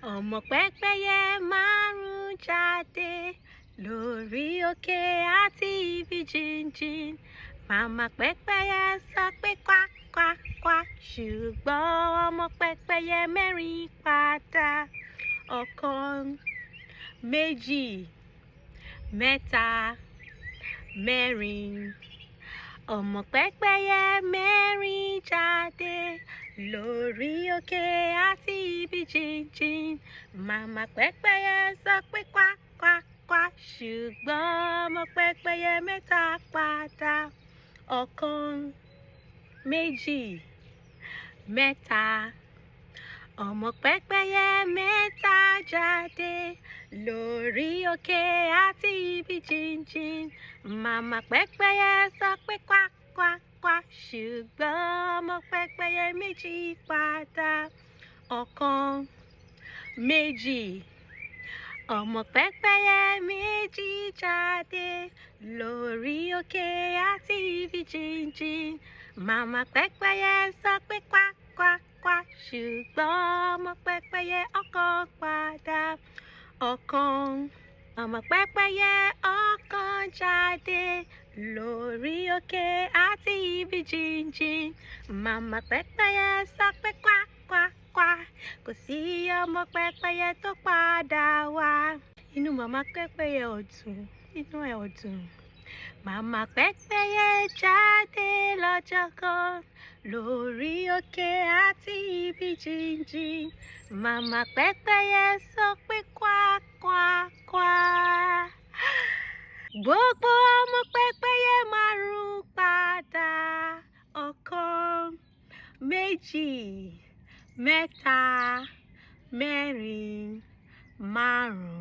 Ọmọ pẹ́pẹ́yẹ márùn-ún jáde lórí òkè àti ibi jíjìn. Màmá pẹ́pẹ́yẹ sọ pé kwá kwá kwá, ṣùgbọ́n ọmọ pẹ́pẹ́yẹ mẹ́rin padà. Ọ̀kan, méjì, mẹ́ta, mẹ́rin. Ọmọ pẹ́pẹ́yẹ mẹ́rin jáde lórí òkè àti ibi jíjìn. Màmá pẹ́pẹ́yẹ sọ pé kwá kwá kwá, ṣùgbọ́n ọmọ pẹ́pẹ́yẹ mẹ́ta padà. Ọ̀kan, méjì, mẹ́ta. Ọmọ pẹ́pẹ́yẹ mẹ́ta jáde lórí òkè àti ibi jíjìn. Màmá pẹ́pẹ́yẹ sọ pé kwá kwá kwá, ṣùgbọ́n ọmọ pẹ́pẹ́yẹ méjì padà. Ọ̀kan, méjì. Ọmọ pẹ́pẹ́yẹ méjì jáde lórí òkè àti ibi jíjìn. Màmá pẹ́pẹ́yẹ sọ pé kwá kwá kwá, ṣùgbọ́n ọmọ pẹ́pẹ́yẹ ọ̀kan padà. Ọ̀kan. Ọmọ pẹ́pẹ́yẹ ọ̀kan jáde lórí òkè àti ibi jíjìn. Màmá pẹ́pẹ́yẹ sọ pé kwá kwá kwá, kò sí ọmọ pẹ́pẹ́yẹ tó padà wá. Inú màmá pẹ́pẹ́yẹ ò dùn, inú ẹ̀ ò dùn. Màmá pẹ́pẹ́yẹ jáde lọ́jọ́ kan lórí òkè àti ibi jíjìn. Màmá pẹ́pẹ́yẹ sọ pé kwá kwá kwá. Gbogbo ọmọ pẹ́pẹ́yẹ márùn-ún padà. Ọ̀kan, méjì, mẹ́ta, mẹ́rin, márùn-ún.